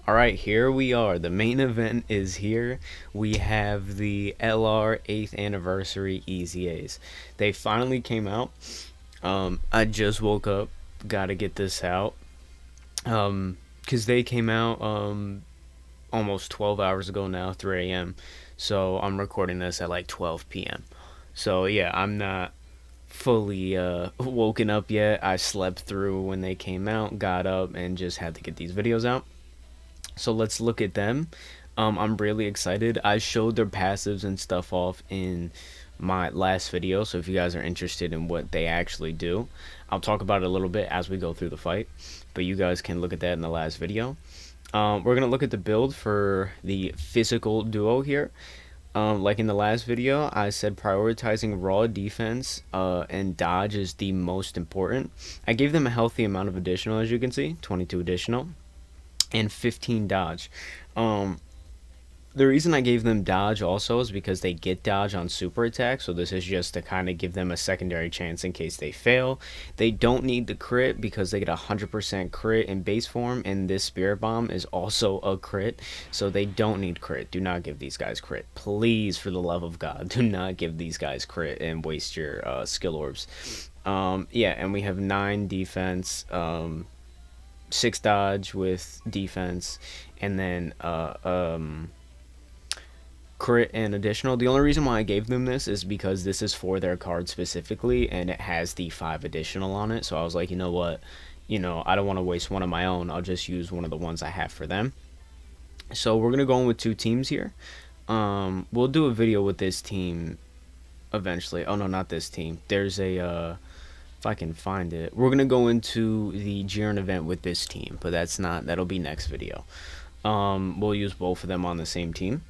Alright, here we are. The main event is here. We have the LR 8th anniversary EZAs. They finally came out. I just woke up. Gotta get this out. Because they came out almost 12 hours ago now, 3 a.m. So I'm recording this at like 12 p.m. So yeah, I'm not fully woken up yet. I slept through when they came out, got up, and just had to get these videos out. So let's look at them. I'm really excited. I showed their passives and stuff off in my last video, so if you guys are interested in what they actually do, I'll talk about it a little bit as we go through the fight, but you guys can look at that in the last video. We're gonna look at the build for the physical duo here. Like in the last video, I said prioritizing raw defense and dodge is the most important. I gave them a healthy amount of additional, as you can see, 22 additional and 15 dodge. The reason I gave them dodge also is because they get dodge on super attack, so this is just to kind of give them a secondary chance in case they fail. They don't need the crit because they get 100% crit in base form, and this spirit bomb is also a crit, so they don't need crit. Do not give these guys crit. Please, for the love of God, do not give these guys crit and waste your skill orbs. Yeah, and we have 9 defense, 6 dodge with defense, and then crit and additional. The only reason why I gave them this is because this is for their card specifically, and it has the 5 additional on it. So I was like, you know what, I don't want to waste one of my own. I'll just use one of the ones I have for them. So we're gonna go in with 2 teams here. We'll do a video with this team eventually. Oh no, not this team. There's a if I can find it, we're gonna go into the Jiren event with this team, but that'll be next video. We'll use both of them on the same team.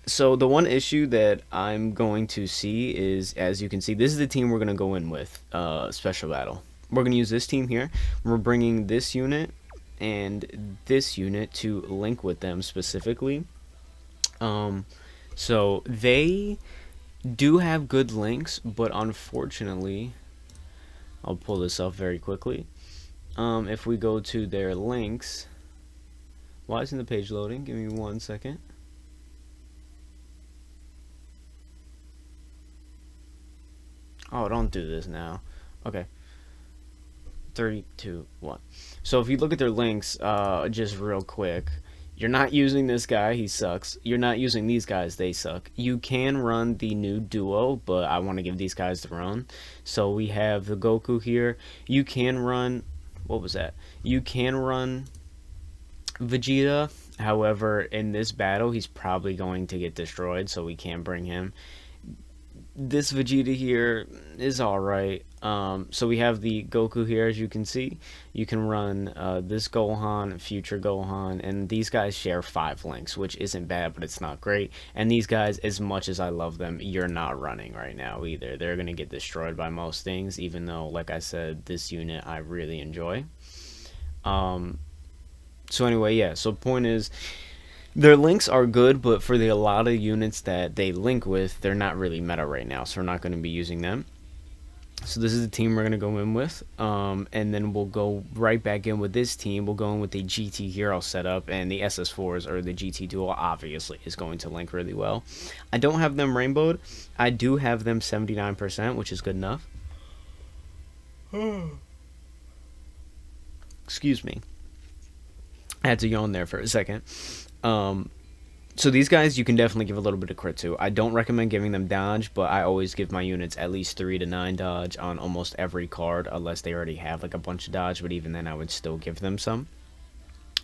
So the one issue that I'm going to see is, as you can see, this is the team we're going to go in with, special battle. We're going to use this team here. We're bringing this unit and this unit to link with them specifically. So they do have good links, but unfortunately, I'll pull this up very quickly. If we go to their links, why isn't the page loading? Give me 1 second. Oh, don't do this now. Okay. 3, 2, 1. So if you look at their links, just real quick, you're not using this guy, he sucks. You're not using these guys, they suck. You can run the new duo, but I want to give these guys their own. So we have the Goku here. You can run, what was that? You can run Vegeta. However, in this battle, he's probably going to get destroyed, so we can't bring him. This Vegeta here is alright. So we have the Goku here, as you can see. You can run this Gohan, future Gohan, and these guys share 5 links, which isn't bad, but it's not great. And these guys, as much as I love them, you're not running right now either. They're going to get destroyed by most things, even though, like I said, this unit I really enjoy. So anyway, yeah, so point is, their links are good, but for a lot of units that they link with, they're not really meta right now, so we're not going to be using them. So this is the team we're going to go in with, and then we'll go right back in with this team. We'll go in with the GT Hero setup, and the SS4s, or the GT Duel, obviously is going to link really well. I don't have them rainbowed. I do have them 79%, which is good enough. Excuse me. I had to yawn there for a second. So these guys you can definitely give a little bit of crit to. I don't recommend giving them dodge, but I always give my units at least 3 to 9 dodge on almost every card, unless they already have like a bunch of dodge, but even then I would still give them some.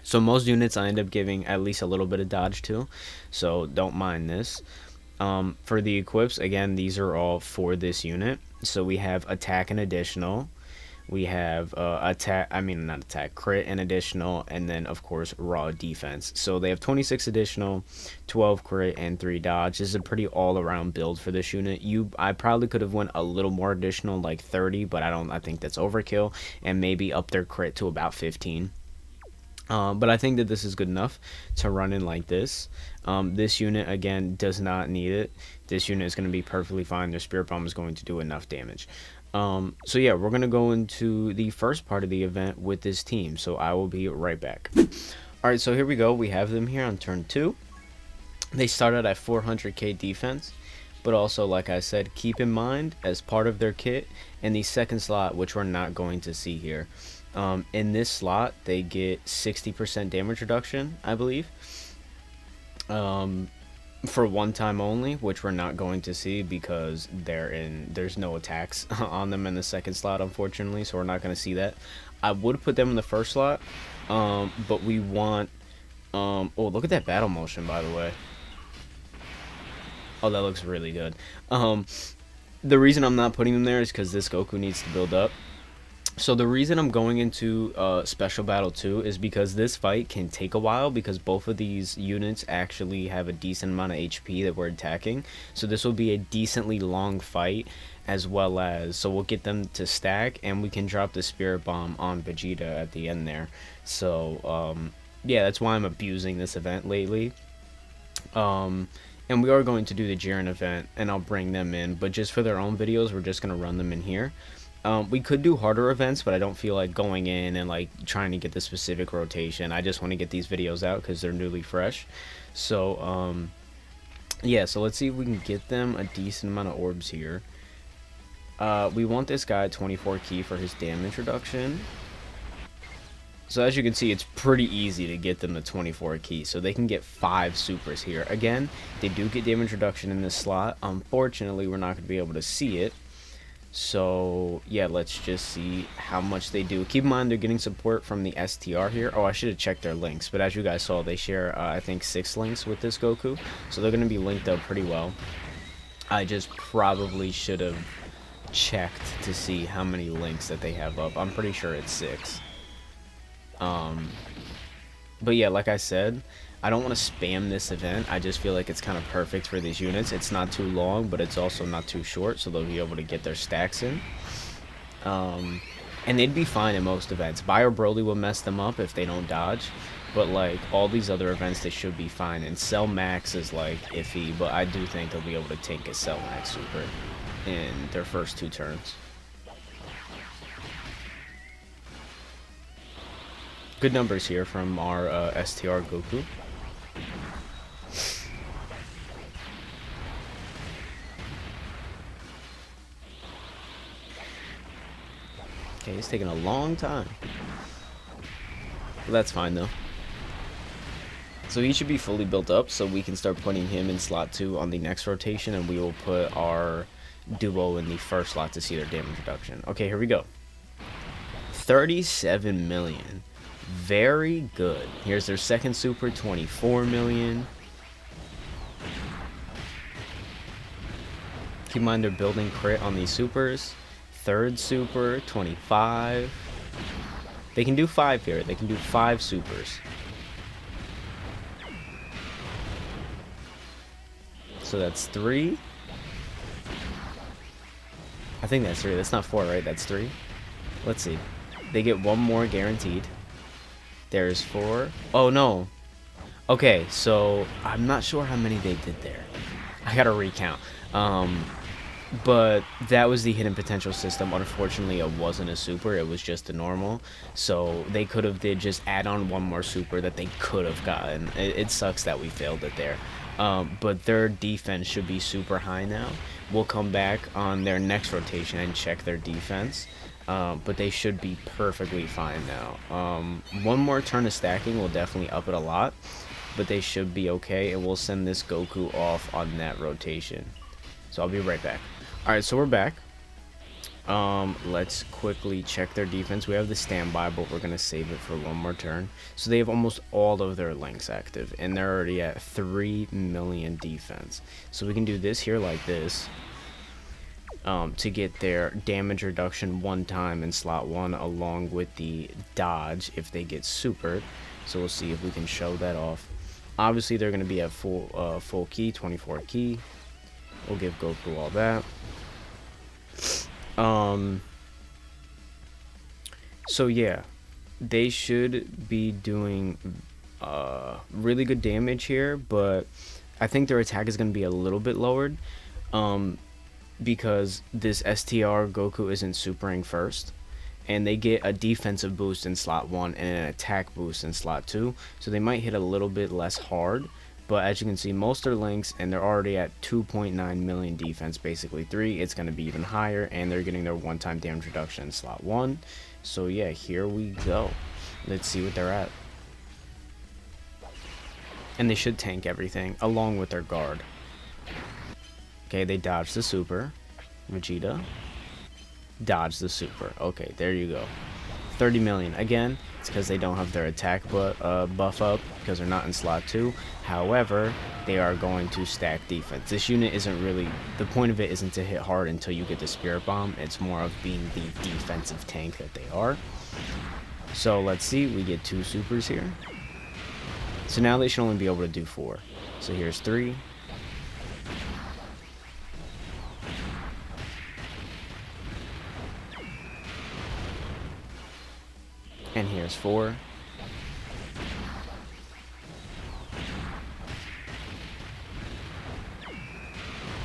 So most units I end up giving at least a little bit of dodge to, so don't mind this. For the equips, again, these are all for this unit. So we have attack and additional. We have crit and additional, and then of course raw defense. So they have 26 additional, 12 crit, and 3 dodge. This is a pretty all-around build for this unit. I probably could have went a little more additional, like 30, but I think that's overkill, and maybe up their crit to about 15. But I think that this is good enough to run in like this. This unit, again, does not need it. This unit is going to be perfectly fine. Their Spirit Bomb is going to do enough damage. So yeah, we're going to go into the first part of the event with this team. So I will be right back. Alright, so here we go. We have them here on turn 2. They started at 400k defense, but also, like I said, keep in mind, as part of their kit, in the second slot, which we're not going to see here, in this slot, they get 60% damage reduction, I believe, for one time only, which we're not going to see because there's no attacks on them in the second slot, unfortunately, so we're not going to see that. I would put them in the first slot, but we want, oh, look at that battle motion, by the way. Oh, that looks really good. The reason I'm not putting them there is because this Goku needs to build up. So the reason I'm going into Special Battle 2 is because this fight can take a while, because both of these units actually have a decent amount of HP that we're attacking. So this will be a decently long fight, as well as, so we'll get them to stack, and we can drop the Spirit Bomb on Vegeta at the end there. So, yeah, that's why I'm abusing this event lately. And we are going to do the Jiren event, and I'll bring them in, but just for their own videos, we're just going to run them in here. We could do harder events, but I don't feel like going in and like trying to get the specific rotation. I just want to get these videos out because they're newly fresh. So, yeah, so let's see if we can get them a decent amount of orbs here. We want this guy at 24 key for his damage reduction. So as you can see, it's pretty easy to get them to 24 key, so they can get 5 supers here. Again, they do get damage reduction in this slot. Unfortunately, we're not going to be able to see it. So, yeah, let's just see how much they do. Keep in mind, they're getting support from the STR here. Oh, I should have checked their links, but as you guys saw, they share, I think, 6 links with this Goku. So they're going to be linked up pretty well. I just probably should have checked to see how many links that they have up. I'm pretty sure it's 6. But yeah, like I said, I don't want to spam this event. I just feel like it's kind of perfect for these units. It's not too long, but it's also not too short, so they'll be able to get their stacks in. And they'd be fine in most events. Bio Broly will mess them up if they don't dodge, but like all these other events, they should be fine. And Cell Max is like iffy, but I do think they'll be able to tank a Cell Max Super in their first 2 turns. Good numbers here from our STR Goku. Okay, he's taking a long time. But that's fine though. So he should be fully built up, so we can start putting him in slot 2 on the next rotation, and we will put our duo in the first slot to see their damage reduction. Okay, here we go. 37 million. Very good. Here's their second super, 24 million. Keep in mind they're building crit on these supers. Third super, 25. They can do 5 here. They can do 5 supers. So that's 3. I think that's 3. That's not 4, right? That's 3. Let's see. They get 1 more guaranteed. There's 4. Oh, no. Okay, so I'm not sure how many they did there. I gotta recount. But that was the hidden potential system. Unfortunately, it wasn't a super. It was just a normal. So they could have did just add on 1 more super that they could have gotten. It sucks that we failed it there. But their defense should be super high now. We'll come back on their next rotation and check their defense. But they should be perfectly fine now. 1 more turn of stacking will definitely up it a lot, but they should be okay, and we'll send this Goku off on that rotation. So I'll be right back. Alright, so we're back. Let's quickly check their defense. We have the standby, but we're going to save it for 1 more turn. So they have almost all of their links active, and they're already at 3 million defense. So we can do this here like this. To get their damage reduction 1 time in slot 1, along with the dodge if they get supered. So we'll see if we can show that off. Obviously they're going to be at full key, 24 key. We'll give Goku all that. So yeah, they should be doing really good damage here, but I think their attack is going to be a little bit lowered. Because this STR Goku isn't supering first, and they get a defensive boost in slot 1 and an attack boost in slot 2, so they might hit a little bit less hard. But as you can see, most are links, and they're already at 2.9 million defense, basically 3. It's going to be even higher, and they're getting their one-time damage reduction in slot 1. So yeah, here we go. Let's see what they're at. And they should tank everything, along with their guard. Okay, they dodged the super. Vegeta. Dodge the super. Okay, there you go. 30 million. Again, it's because they don't have their attack buff up, because they're not in slot 2. However, they are going to stack defense. This unit isn't really, the point of it isn't to hit hard until you get the Spirit Bomb. It's more of being the defensive tank that they are. So let's see, we get 2 supers here. So now they should only be able to do 4. So here's 3. And here's 4.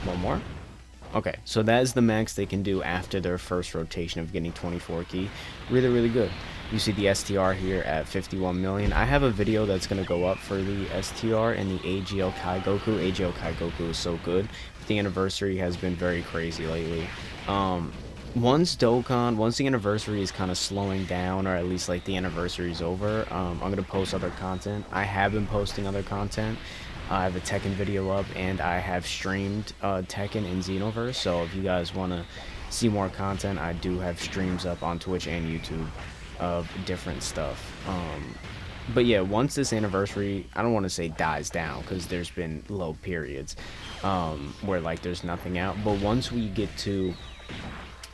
One more. Okay, so that is the max they can do after their first rotation of getting 24 ki. Really, really good. You see the STR here at 51 million. I have a video that's going to go up for the STR and the AGL Kai Goku. AGL Kai Goku is so good. The anniversary has been very crazy lately. Once the anniversary is kind of slowing down, or at least like the anniversary is over, I'm going to post other content. I have been posting other content. I have a Tekken video up, and I have streamed Tekken in Xenoverse, so if you guys want to see more content, I do have streams up on Twitch and YouTube of different stuff. But yeah, once this anniversary, I don't want to say dies down, because there's been low periods where like there's nothing out, but once we get to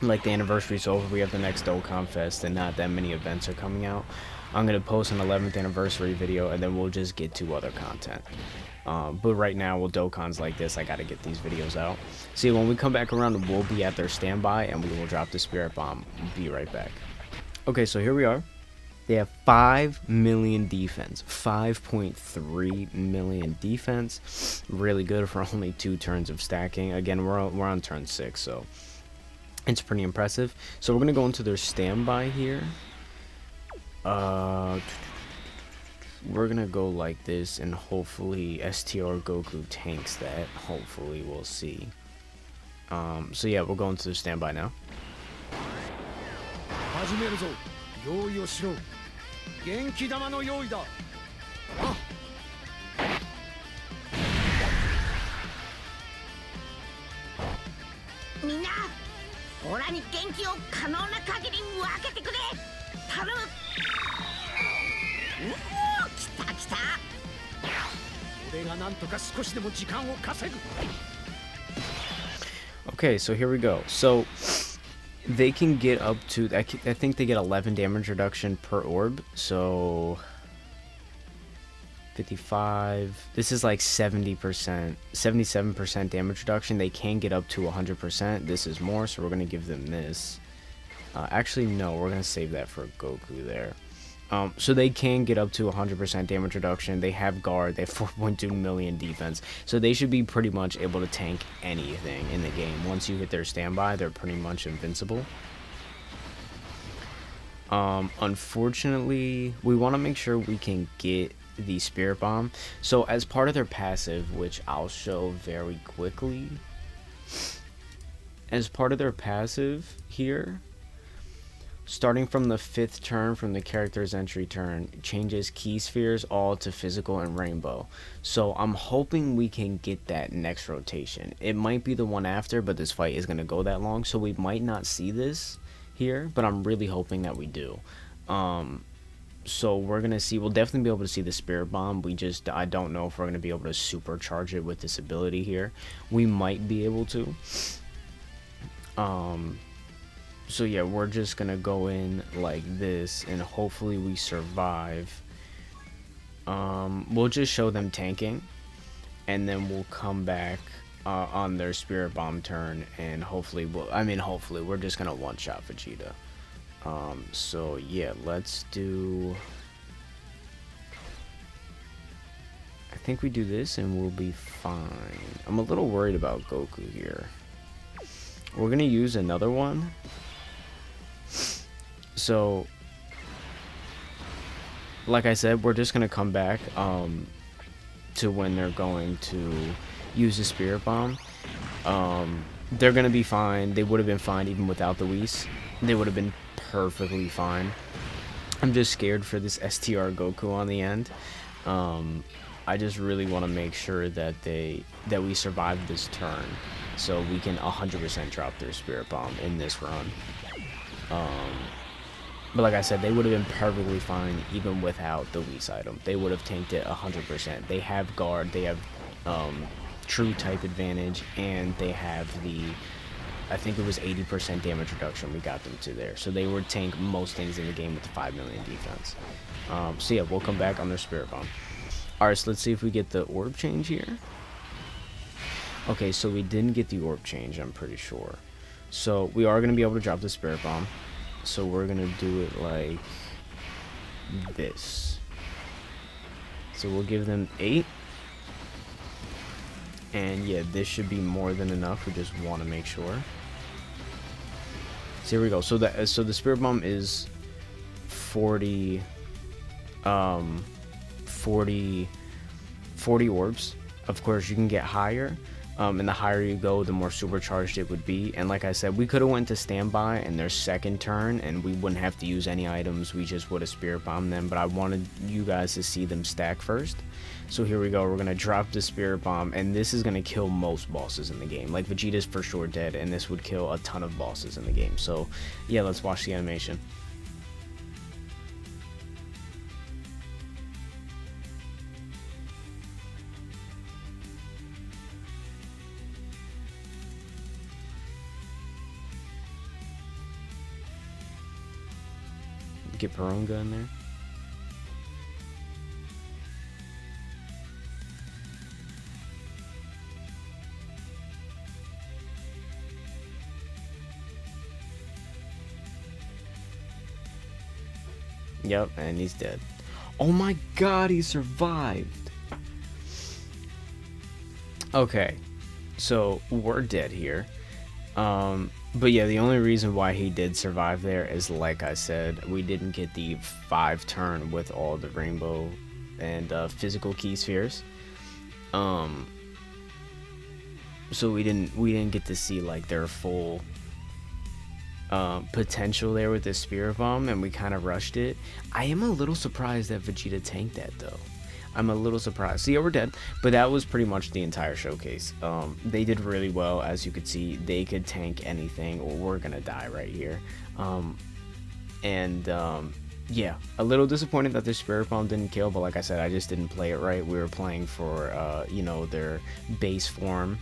like the anniversary's over, we have the next Dokkan Fest, and not that many events are coming out, I'm going to post an 11th anniversary video, and then we'll just get to other content. But right now, with Dokkans like this, I got to get these videos out. See, when we come back around, we'll be at their standby, and we will drop the Spirit Bomb. We'll be right back. Okay, so here we are. They have 5 million defense, 5.3 million defense. Really good for only 2 turns of stacking. Again, we're on turn 6, so it's pretty impressive. So we're gonna go into their standby here. We're gonna go like this, and hopefully STR Goku tanks that. Hopefully, we'll see. So yeah, we'll go into the standby now. Okay, so here we go. So they can get up to, I think they get 11 damage reduction per orb, so 55, this is like 70%, 77% damage reduction. They can get up to 100%. This is more, so we're going to give them this. Actually, no, we're going to save that for Goku there. So they can get up to 100% damage reduction. They have guard. They have 4.2 million defense. So they should be pretty much able to tank anything in the game. Once you hit their standby, they're pretty much invincible. Unfortunately, we want to make sure we can get the Spirit Bomb. So as part of their passive, which I'll show very quickly, as part of their passive here, starting from the 5th turn from the character's entry turn, changes key spheres all to physical and rainbow. So I'm hoping we can get that next rotation. It might be the one after, but this fight is going to go that long, so we might not see this here, but I'm really hoping that we do. So we're going to see, we'll definitely be able to see the Spirit Bomb. I don't know if we're going to be able to supercharge it with this ability here. We might be able to. So yeah, we're just gonna go in like this, and hopefully we survive. We'll just show them tanking, and then we'll come back on their Spirit Bomb turn, and hopefully we're just gonna one-shot Vegeta. So yeah, let's do, I think we do this and we'll be fine. I'm a little worried about Goku here. We're gonna use another one. So like I said, we're just gonna come back to when they're going to use the spirit bomb. They're gonna be fine. They would have been fine even without the Whis. They would have been perfectly fine. I'm just scared for this STR Goku on the end. I just really want to make sure that we survive this turn, so we can 100% drop their spirit bomb in this run. But like I said, they would have been perfectly fine even without the Whis item. They would have tanked it 100%. They have guard, they have true type advantage, and they have the, I think it was 80% damage reduction we got them to there. So they would tank most things in the game with the 5 million defense. So yeah, we'll come back on their spirit bomb. Alright, so let's see if we get the orb change here. Okay, so we didn't get the orb change, I'm pretty sure. So we are going to be able to drop the spirit bomb. So we're going to do it like this. So we'll give them 8. And yeah, this should be more than enough. We just want to make sure. So here we go. So the spirit bomb is 40 orbs. Of course, you can get higher. And the higher you go, the more supercharged it would be. And like I said, we could have went to standby in their second turn, and we wouldn't have to use any items. We just would have spirit bombed them. But I wanted you guys to see them stack first. So here we go. We're gonna drop the spirit bomb, and this is gonna kill most bosses in the game. Like Vegeta's for sure dead, and this would kill a ton of bosses in the game. So yeah, let's watch the animation. Get Perunga in there. Yep, and he's dead. Oh my god, he survived. Okay, so we're dead here. But yeah, the only reason why he did survive there is, like I said, we didn't get the 5 turn with all the rainbow and physical key spheres. So we didn't get to see like their full potential there with the spirit bomb, and we kind of rushed it. I am a little surprised that Vegeta tanked that though. I'm a little surprised. So yeah, we're dead, but that was pretty much the entire showcase. They did really well. As you could see, they could tank anything, or we're gonna die right here. Yeah, a little disappointed that their spirit bomb didn't kill, but like I said, I just didn't play it right. We were playing for you know, their base form.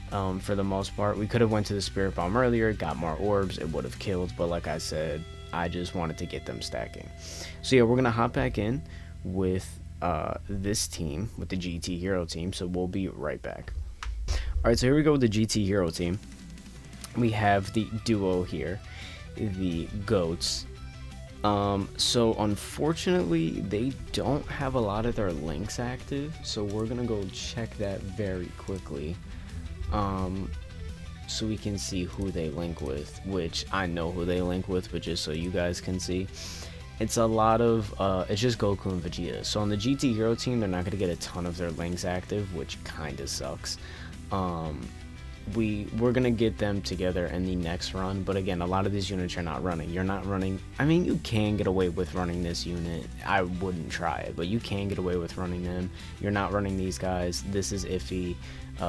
For the most part, we could have went to the spirit bomb earlier, got more orbs, it would have killed, but like I said, I just wanted to get them stacking. So yeah, we're gonna hop back in with this team, with the GT Hero team, so we'll be right back. Alright, so here we go with the GT Hero team. We have the duo here, the GOATs. So unfortunately, they don't have a lot of their links active, so we're gonna go check that very quickly. So we can see who they link with, which I know who they link with, but just so you guys can see, it's a lot of it's just Goku and Vegeta. So on the GT Hero team, they're not going to get a ton of their links active, which kind of sucks. We're going to get them together in the next run, but again, a lot of these units are not running. You're not running, I mean, you can get away with running this unit. I wouldn't try it, but you can get away with running them. You're not running these guys. This is iffy.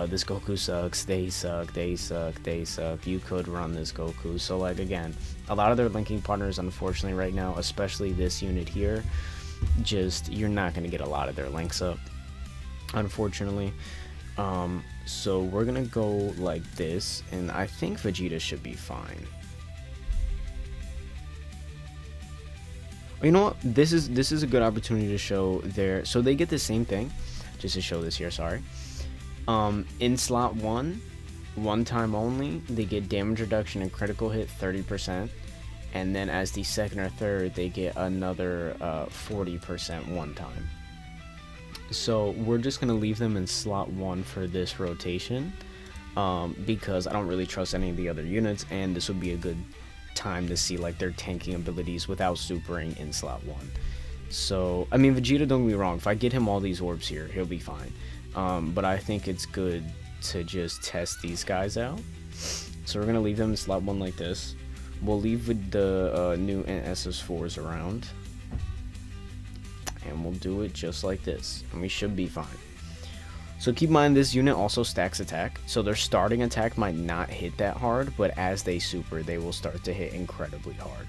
This Goku sucks, they suck, they suck, they suck. You could run this Goku. So like, again, a lot of their linking partners, unfortunately right now, especially this unit here, just, you're not going to get a lot of their links up, unfortunately. So we're gonna go like this, and I think Vegeta should be fine. You know what, this is a good opportunity to show their, so they get the same thing, just to show this here, sorry. In slot 1, one time only, they get damage reduction and critical hit 30%, and then as the second or third, they get another 40% one time. So we're just going to leave them in slot 1 for this rotation, because I don't really trust any of the other units, and this would be a good time to see like their tanking abilities without supering in slot 1. So I mean, Vegeta, don't get me wrong, if I get him all these orbs here, he'll be fine. But I think it's good to just test these guys out. So we're gonna leave them in slot 1 like this. We'll leave with the new SS4s around, and we'll do it just like this, and we should be fine. So keep in mind, this unit also stacks attack, so their starting attack might not hit that hard, but as they super, they will start to hit incredibly hard.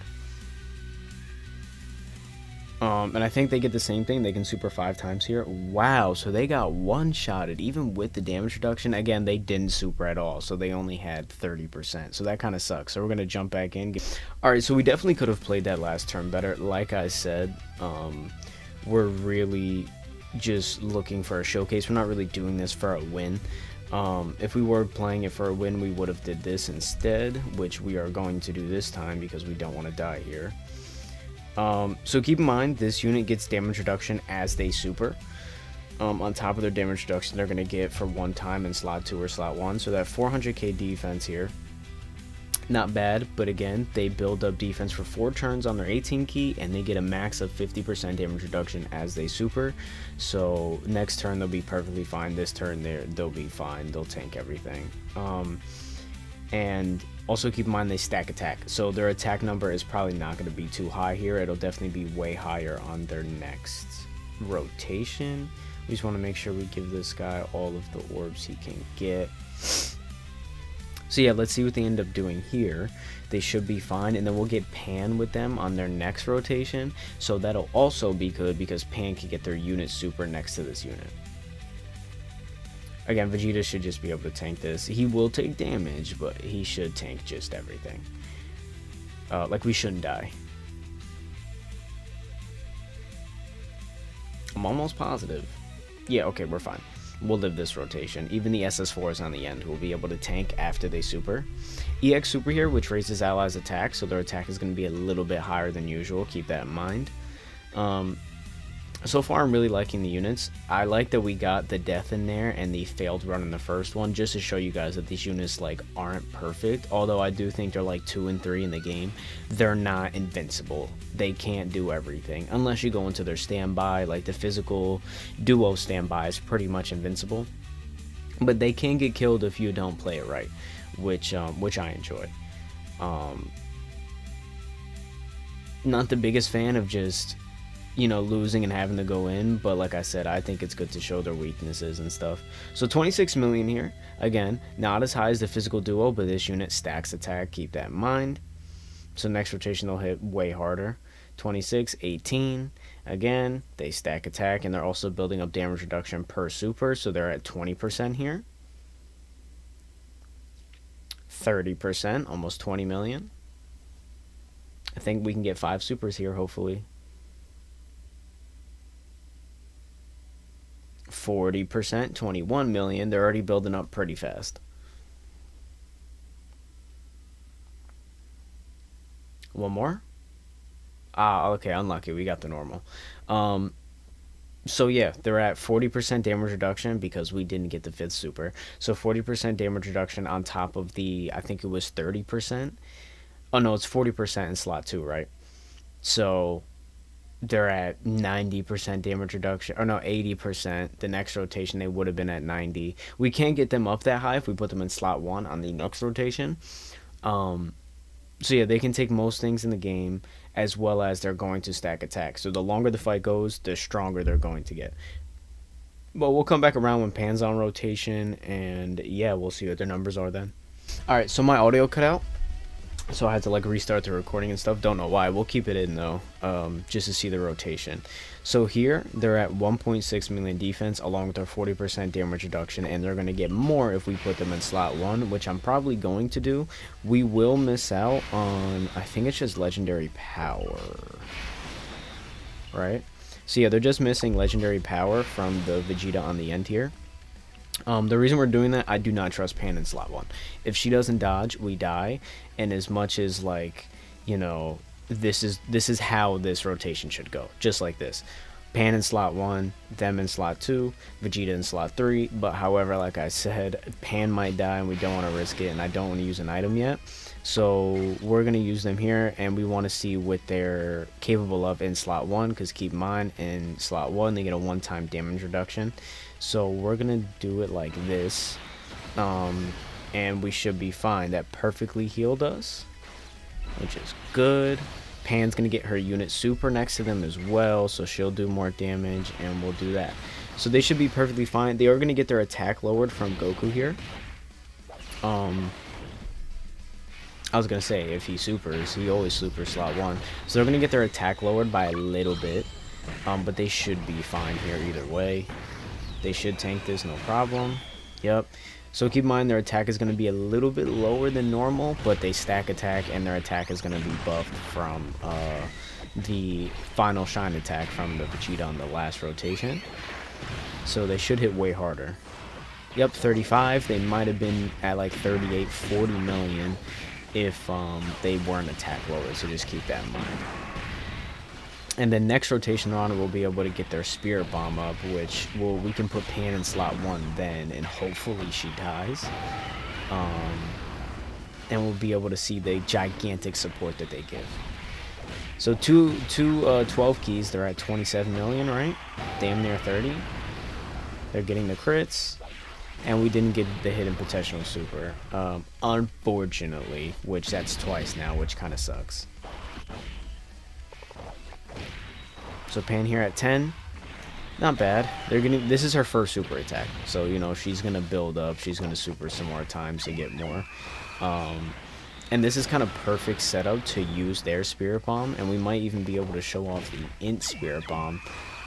And I think they get the same thing. They can super 5 times here. Wow, so they got one-shotted, even with the damage reduction. Again, they didn't super at all, so they only had 30%. So that kind of sucks. So we're going to jump back in. Alright, so we definitely could have played that last turn better. Like I said, we're really just looking for a showcase. We're not really doing this for a win. If we were playing it for a win, we would have did this instead, which we are going to do this time because we don't want to die here. So keep in mind, this unit gets damage reduction as they super. On top of their damage reduction, they're going to get for 1 time in slot 2 or slot 1. So that 400k defense here, not bad, but again, they build up defense for 4 turns on their 18 key, and they get a max of 50% damage reduction as they super. So next turn they'll be perfectly fine. This turn they'll be fine. They'll tank everything. And also keep in mind, they stack attack, so their attack number is probably not going to be too high here. It'll definitely be way higher on their next rotation. We just want to make sure we give this guy all of the orbs he can get. So yeah, let's see what they end up doing here. They should be fine, and then we'll get Pan with them on their next rotation, so that'll also be good because Pan can get their unit super next to this unit. Again, Vegeta should just be able to tank this. He will take damage, but he should tank just everything. Like, we shouldn't die. I'm almost positive. Yeah, okay, we're fine. We'll live this rotation. Even the SS4s on the end will be able to tank after they super. EX super here, which raises allies' attack, so their attack is going to be a little bit higher than usual. Keep that in mind. So far, I'm really liking the units. I like that we got the death in there and the failed run in the first one, just to show you guys that these units like aren't perfect. Although I do think they're like 2 and 3 in the game. They're not invincible. They can't do everything unless you go into their standby. Like the physical duo standby is pretty much invincible, but they can get killed if you don't play it right, which I enjoy. Not the biggest fan of just, you know, losing and having to go in, but like I said, I think it's good to show their weaknesses and stuff. So 26 million here, again, not as high as the physical duo, but this unit stacks attack, keep that in mind. So next rotation they'll hit way harder. 26, 18, again, they stack attack, and they're also building up damage reduction per super, so they're at 20% here. 30%, almost 20 million. I think we can get 5 supers here, hopefully. 40%, 21 million. They're already building up pretty fast. One more? Ah, okay, unlucky. We got the normal. So yeah, they're at 40% damage reduction because we didn't get the 5th super. So 40% damage reduction on top of the, I think it was 30%. Oh no, it's 40% in slot 2, right? So they're at 90% damage reduction, or no, 80%. The next rotation they would have been at 90. We can't get them up that high if we put them in slot 1 on the next rotation. So yeah, they can take most things in the game, as well as they're going to stack attack. So the longer the fight goes, the stronger they're going to get. But we'll come back around when Pan's on rotation, and yeah, we'll see what their numbers are then. Alright, so my audio cut out, so I had to like restart the recording and stuff. Don't know why. We'll keep it in though, just to see the rotation. So here they're at 1.6 million defense along with their 40% damage reduction, and they're going to get more if we put them in slot 1, which I'm probably going to do. We will miss out on, I think it's just legendary power, right? So yeah, they're just missing legendary power from the Vegeta on the end here. The reason we're doing that, I do not trust Pan in slot 1. If she doesn't dodge, we die. And as much as, like, you know, this is how this rotation should go, just like this. Pan in slot 1, them in slot 2, Vegeta in slot 3. But however, like I said, Pan might die and we don't want to risk it, and I don't want to use an item yet. So we're going to use them here, and we want to see what they're capable of in slot 1, because keep in mind, in slot 1 they get a one-time damage reduction. So we're going to do it like this, and we should be fine. That perfectly healed us, which is good. Pan's going to get her unit super next to them as well, so she'll do more damage, and we'll do that. So they should be perfectly fine. They are going to get their attack lowered from Goku here. I was going to say, if he supers, he always supers slot 1. So they're going to get their attack lowered by a little bit, but they should be fine here either way. They should tank this, no problem. Yep. So keep in mind, their attack is going to be a little bit lower than normal, but they stack attack, and their attack is going to be buffed from the final shine attack from the Vegeta on the last rotation. So they should hit way harder. Yep, 35. They might have been at like 38, 40 million if they weren't attack lower, so just keep that in mind. And then next rotation on, we'll be able to get their Spirit Bomb up, which we can put Pan in slot 1 then, and hopefully she dies. And we'll be able to see the gigantic support that they give. So two 12 keys, they're at 27 million, right? Damn near 30. They're getting the crits. And we didn't get the hidden potential super, unfortunately, which that's twice now, which kind of sucks. So Pan here at 10, not bad. This is her first super attack, so you know she's gonna build up. She's gonna super some more times to get more, and this is kind of perfect setup to use their Spirit Bomb, and we might even be able to show off the Int Spirit Bomb,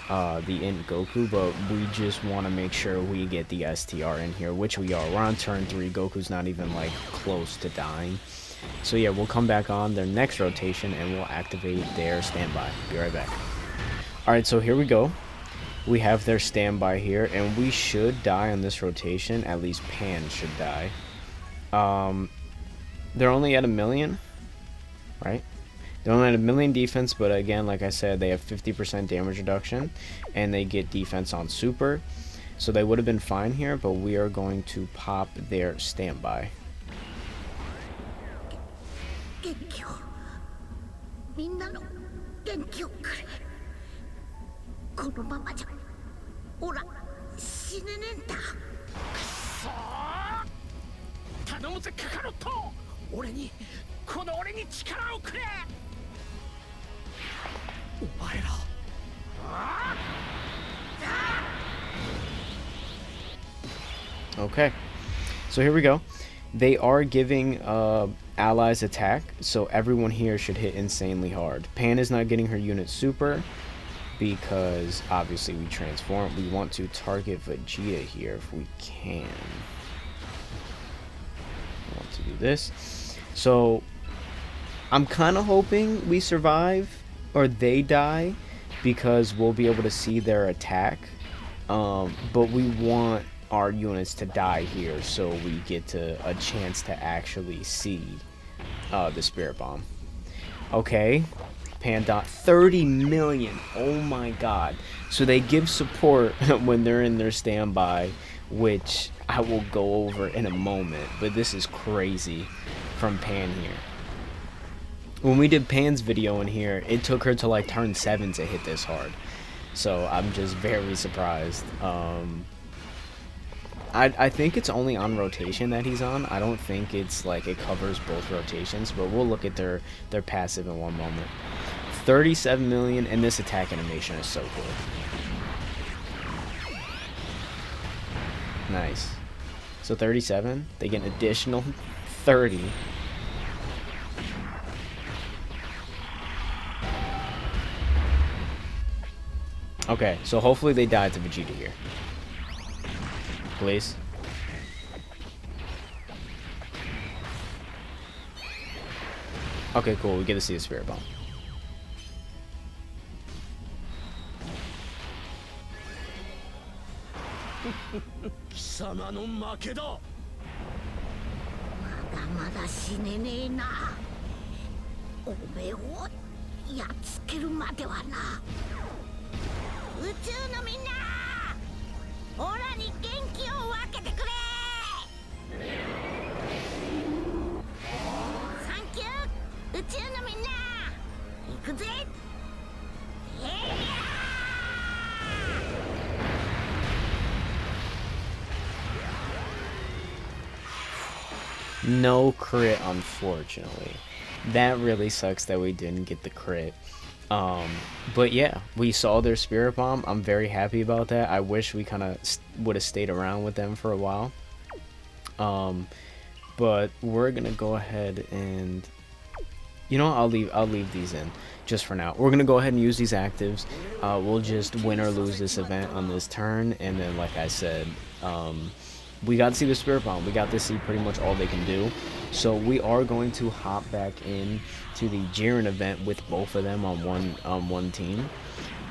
the Int Goku. But we just want to make sure we get the STR in here, which we are. We're on turn 3. Goku's not even like close to dying. So yeah, we'll come back on their next rotation and we'll activate their standby. Be right back. Alright, so here we go. We have their standby here, and we should die on this rotation. At least Pan should die. They're only at 1 million, right? They're only at 1 million defense, but again, like I said, they have 50% damage reduction, and they get defense on super. So they would have been fine here, but we are going to pop their standby. Okay, so here we go. They are giving allies attack, so everyone here should hit insanely hard. Pan is not getting her unit super because obviously we transform. We want to target Vegeta here if we can. I want to do this. So I'm kind of hoping we survive or they die because we'll be able to see their attack. But we want our units to die here so we get a chance to actually see the Spirit Bomb. Okay. Pandot 30 million. Oh my god. So they give support when they're in their standby, which I will go over in a moment, but this is crazy from Pan here. When we did Pan's video in here, it took her to like turn 7 to hit this hard. So I'm just very surprised. I think it's only on rotation that he's on. I don't think it's like it covers both rotations, but we'll look at their passive in one moment. 37 million, and this attack animation is so cool. Nice. So 37, they get an additional 30. Okay, so hopefully they die to Vegeta here. Please. Okay, cool. We get to see the Spirit Bomb. No crit, unfortunately. That really sucks that we didn't get the crit. But yeah, we saw their spirit bomb. I'm very happy about that. I wish we kind of would have stayed around with them for a while. But we're gonna go ahead and, you know, I'll leave these in just for now. We're gonna go ahead and use these actives. We'll just win or lose this event on this turn, and then like I said, we got to see the spirit bomb. We got to see pretty much all they can do. So we are going to hop back in to the Jiren event with both of them on one team.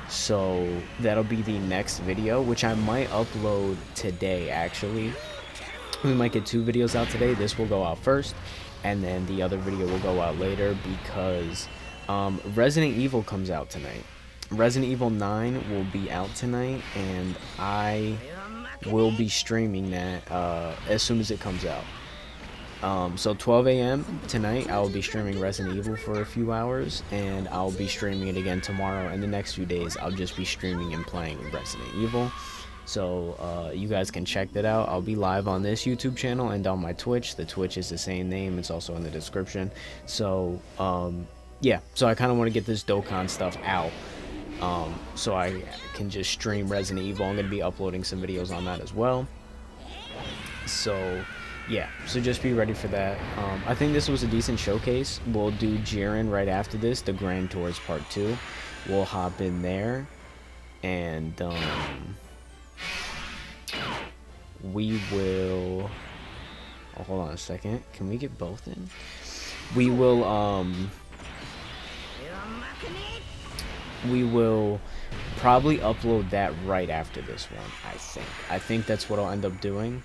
So that'll be the next video, which I might upload today. Actually, we might get 2 videos out today. This will go out first, and then the other video will go out later because Resident Evil comes out tonight. Resident Evil 9 will be out tonight, and I will be streaming that as soon as it comes out. So 12 a.m. tonight, I will be streaming Resident Evil for a few hours, and I'll be streaming it again tomorrow, and the next few days I'll just be streaming and playing Resident Evil. So you guys can check that out. I'll be live on this YouTube channel and on my Twitch. The Twitch is the same name. It's also in the description. So yeah, so I kind of want to get this Dokkan stuff out, so I can just stream Resident Evil. I'm going to be uploading some videos on that as well. So yeah, so just be ready for that. I think this was a decent showcase. We'll do Jiren right after this, the Grand Tours Part 2. We'll hop in there, and we will... Oh, hold on a second. Can we get both in? We will probably upload that right after this one, I think. I think that's what I'll end up doing.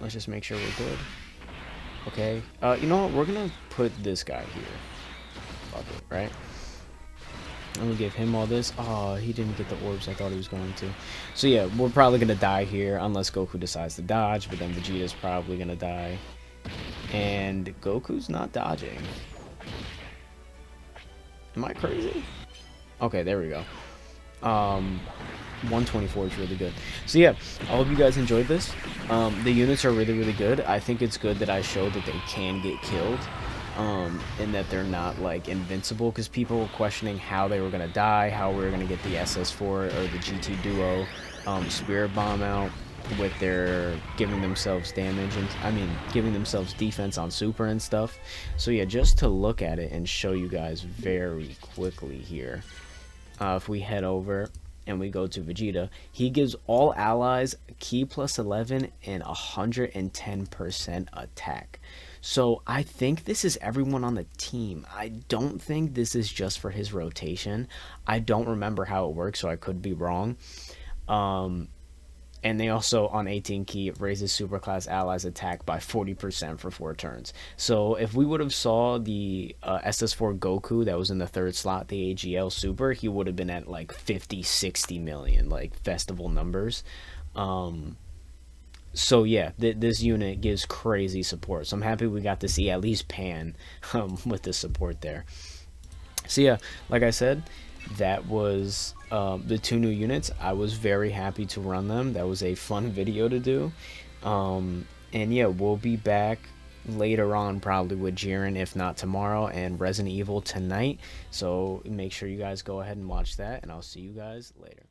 Let's just make sure we're good. Okay. You know what? We're gonna put this guy here. Fuck it, right? I'm gonna give him all this. Oh, he didn't get the orbs I thought he was going to. So yeah, we're probably gonna die here unless Goku decides to dodge, but then Vegeta's probably gonna die. And Goku's not dodging. Am I crazy? Okay, there we go. 124 is really good. So yeah, I hope you guys enjoyed this. The units are really good. I think it's good that I showed that they can get killed, and that they're not like invincible, because people were questioning how they were gonna die, how we were gonna get the SS4 or the GT Duo Spirit Bomb out with their giving themselves damage, and I mean giving themselves defense on super and stuff. So yeah, just to look at it and show you guys very quickly here, if we head over and we go to Vegeta, he gives all allies Ki plus 11 and 110% attack. So I think this is everyone on the team. I don't think this is just for his rotation. I don't remember how it works, so I could be wrong. And they also, on 18 Ki, raises superclass allies attack by 40% for 4 turns. So if we would have saw the SS4 Goku that was in the 3rd slot, the AGL Super, he would have been at like 50, 60 million, like festival numbers. So yeah, this unit gives crazy support. So I'm happy we got to see at least Pan with the support there. So yeah, like I said, that was the 2 new units. I was very happy to run them. That was a fun video to do. And yeah, we'll be back later on probably with Jiren, if not tomorrow, and Resident Evil tonight. So make sure you guys go ahead and watch that, and I'll see you guys later.